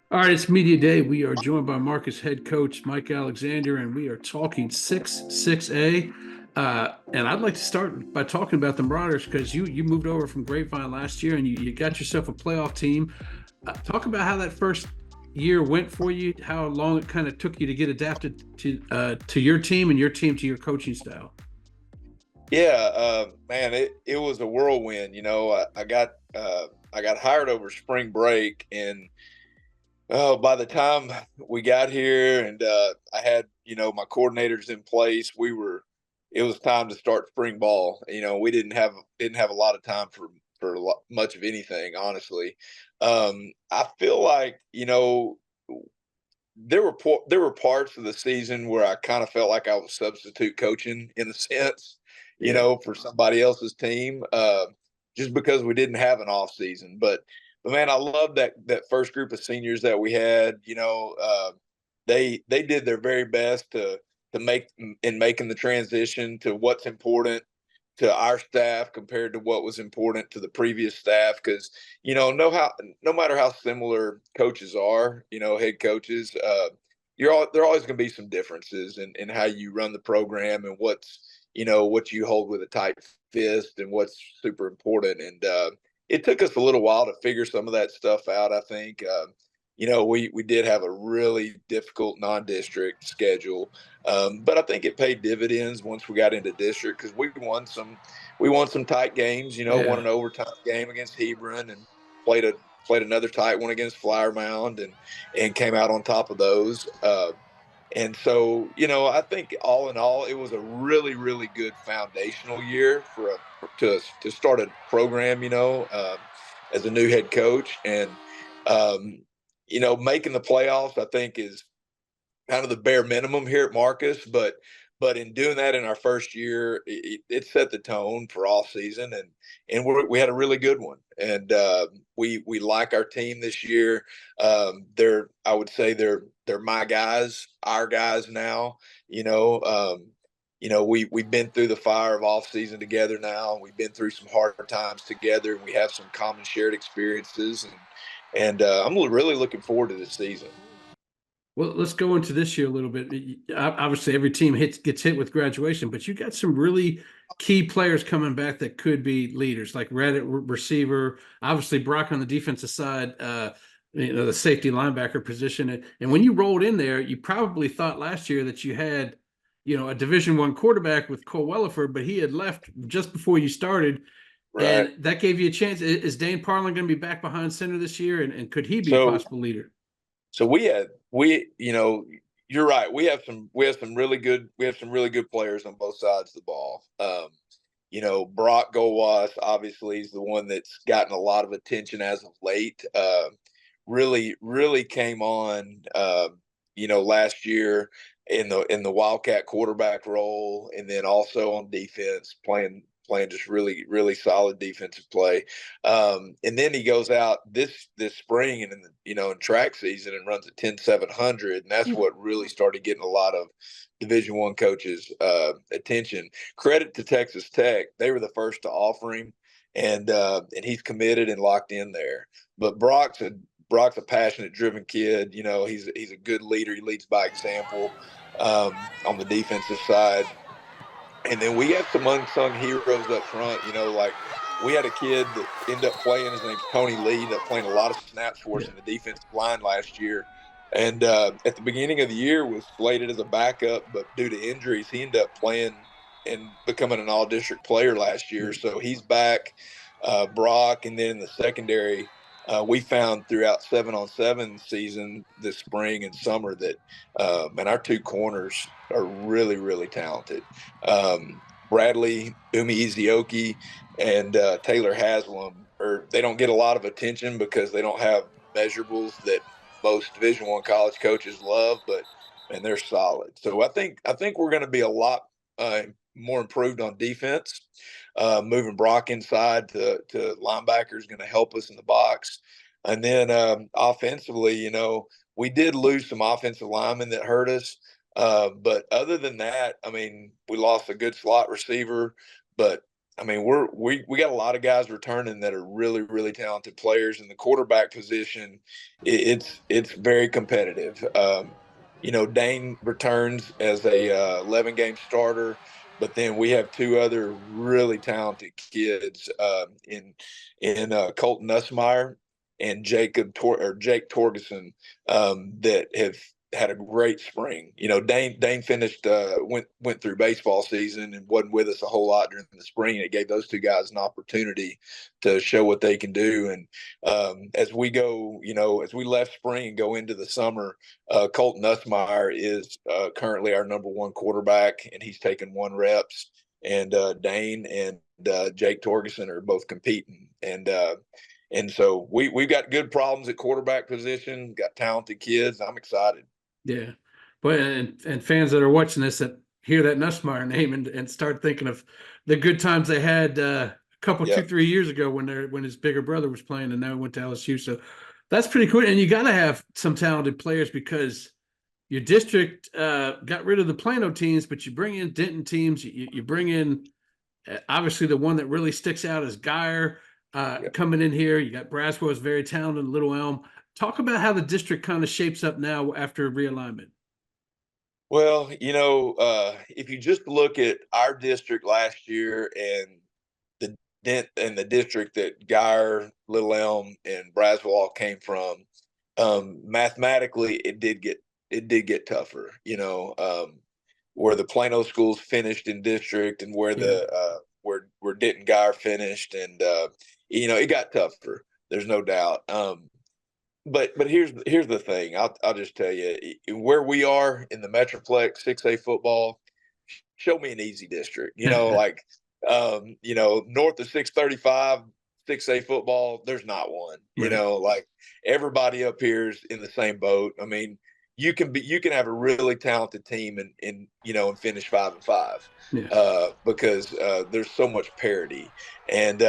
All right, it's media day. We are joined by Marcus head coach Mike Alexander, and we are talking 6A. And I'd like to start by talking about the Marauders because you moved over from Grapevine last year and you got yourself a playoff team. Talk about how that first year went for you, how long it kind of took you to get adapted to your team and your team to your coaching style. Yeah, man, it was a whirlwind. I got hired over spring break, and by the time we got here, and I had my coordinators in place, it was time to start spring ball. We didn't have a lot of time for much of anything, honestly. I feel like there were parts of the season where I kind of felt like I was substitute coaching in a sense, Yeah. for somebody else's team, just because we didn't have an off season. But man, I love that first group of seniors that we had. They did their very best to make in making the transition to what's important to our staff compared to what was important to the previous staff, because no matter how similar coaches are, head coaches, there are always going to be some differences in how you run the program and what you hold with a tight fist and what's super important. And it took us a little while to figure some of that stuff out, I think. We did have a really difficult non-district schedule, but I think it paid dividends once we got into district, because we won some tight games. Won Yeah. an overtime game against Hebron, and played a played another tight one against Flower Mound, and came out on top of those. And so, I think all in all, it was a really, really good foundational year to start a program, as a new head coach. And making the playoffs, I think, is kind of the bare minimum here at Marcus, but in doing that in our first year, it set the tone for all season, and we had a really good one. And we like our team this year. I would say they're my guys, our guys now. We've been through the fire of off season together now. We've been through some hard times together, and we have some common shared experiences. And I'm really looking forward to this season. Well, let's go into this year a little bit. Obviously, every team gets hit with graduation, but you got some really key players coming back that could be leaders, like Red at receiver. Obviously, Brock on the defensive side. The safety linebacker position. And when you rolled in there, you probably thought last year that you had, a Division I quarterback with Cole Williford, but he had left just before you started, Right. and that gave you a chance. Is Dane Parlin going to be back behind center this year, and could he be a So possible leader? So you're right. We have some really good players on both sides of the ball. Brock Gowas obviously is the one that's gotten a lot of attention as of late. Really came on, last year in the Wildcat quarterback role, and then also on defense, playing just really, really solid defensive play. And then he goes out this spring and in track season, and runs a 10-700, and that's what really started getting a lot of Division I coaches attention. Credit to Texas Tech; they were the first to offer him, and he's committed and locked in there. But Brock's a passionate, driven kid. He's a good leader. He leads by example, on the defensive side. And then we have some unsung heroes up front. Like, we had a kid that ended up playing. His name's Tony Lee. Ended up playing a lot of snaps for us Yeah. in the defensive line last year. And at the beginning of the year, was slated as a backup, but due to injuries, he ended up playing and becoming an all-district player last year. So he's back. Brock, and then in the secondary, we found throughout 7-on-7 season this spring and summer that, and our two corners are really, really talented. Bradley Umi and Taylor Haslam, or they don't get a lot of attention because they don't have measurables that most Division I college coaches love, but and they're solid. So I think we're going to be a lot more improved on defense. Moving Brock inside to linebacker is going to help us in the box. And then offensively, we did lose some offensive linemen that hurt us. But other than that, I mean, we lost a good slot receiver, but I mean, we got a lot of guys returning that are really, really talented players in the quarterback position. It's very competitive. Dane returns as a 11-game starter, but then we have two other really talented kids in Colton Nussmeyer and Jake Torgeson that have had a great spring. Dane finished went through baseball season and wasn't with us a whole lot during the spring. It gave those two guys an opportunity to show what they can do. And as we go, as we left spring and go into the summer, Colton Nussmeyer is currently our number one quarterback, and he's taken 1 reps. And Dane and Jake Torgeson are both competing. And so we've got good problems at quarterback position, got talented kids. I'm excited. Yeah. But and fans that are watching this that hear that Nussmeyer name and start thinking of the good times they had a couple, 2-3 years ago when his bigger brother was playing and now he went to LSU. So that's pretty cool. And you got to have some talented players because your district got rid of the Plano teams, but you bring in Denton teams. You bring in obviously the one that really sticks out is Geyer coming in here. You got Braswell is very talented, Little Elm. Talk about how the district kind of shapes up now after realignment. Well, if you just look at our district last year and the district that Geyer, Little Elm, and Braswell all came from, mathematically it did get tougher. Where the Plano schools finished in district and where where Denton Geyer finished, and it got tougher. There's no doubt. But here's the thing. I'll just tell you where we are in the Metroplex 6A football. Show me an easy district. Like north of 635 6A football. There's not one. Right. Like everybody up here is in the same boat. I mean, you can have a really talented team and finish 5-5 because there's so much parity. And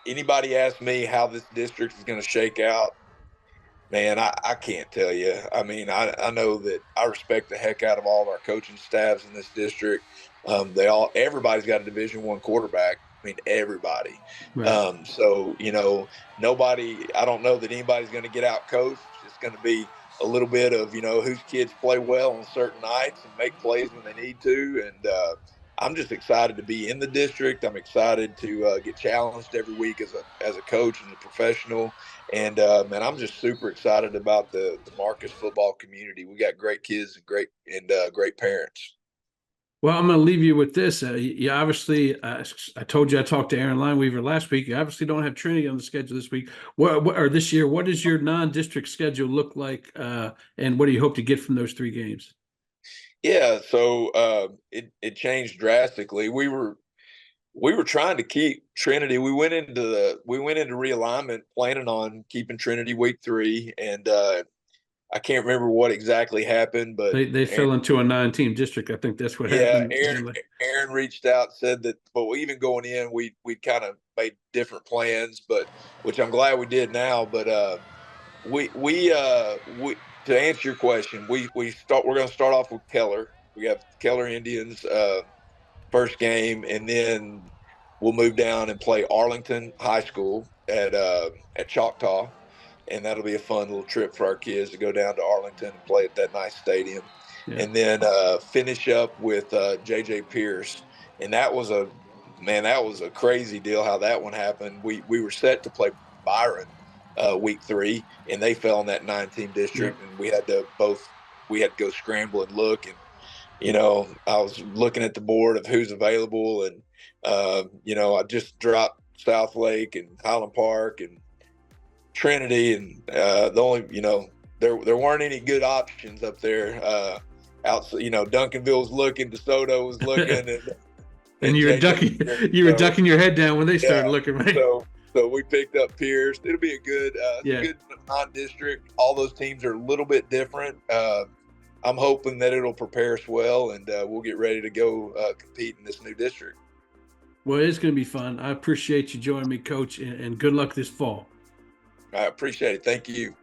anybody asks me how this district is going to shake out, man, I can't tell you. I mean, I know that I respect the heck out of all of our coaching staffs in this district. Everybody's got a Division I quarterback. I mean, everybody. Right. So, nobody, I don't know that anybody's going to get out coached. It's going to be a little bit of, whose kids play well on certain nights and make plays when they need to. And I'm just excited to be in the district. I'm excited to get challenged every week as a coach and a professional. And man, I'm just super excited about the Marcus football community. We got great kids and great parents. Well, I'm going to leave you with this. You obviously, I told you I talked to Aaron Lineweaver last week. You obviously don't have Trinity on the schedule this week or this year. What does your non-district schedule look like, and what do you hope to get from those 3 games? Yeah, so it changed drastically. We were trying to keep Trinity. We went into realignment planning on keeping Trinity week 3, and I can't remember what exactly happened, but they fell into a 9-team district. I think that's what happened. Aaron reached out, said that, but even going in, we kind of made different plans, but which I'm glad we did now. But we to answer your question, we're going to start off with Keller. We have Keller Indians first game, and then we'll move down and play Arlington High School at Choctaw. And that'll be a fun little trip for our kids to go down to Arlington and play at that nice stadium. Yeah. And then finish up with J.J. Pierce. And that was a crazy deal how that one happened. We were set to play Byron week 3, and they fell in that 9-team district. Yeah. And we had to go scramble and look. And, I was looking at the board of who's available. And, I just dropped South Lake and Highland Park and Trinity, and the only there weren't any good options up there. Outside, Duncanville's looking, DeSoto was looking, and you were ducking your head down when they started looking, right? So we picked up Pierce. It'll be a good non-district. All those teams are a little bit different. I'm hoping that it'll prepare us well, and we'll get ready to go compete in this new district. Well, it's going to be fun. I appreciate you joining me, Coach, and good luck this fall. I appreciate it. Thank you.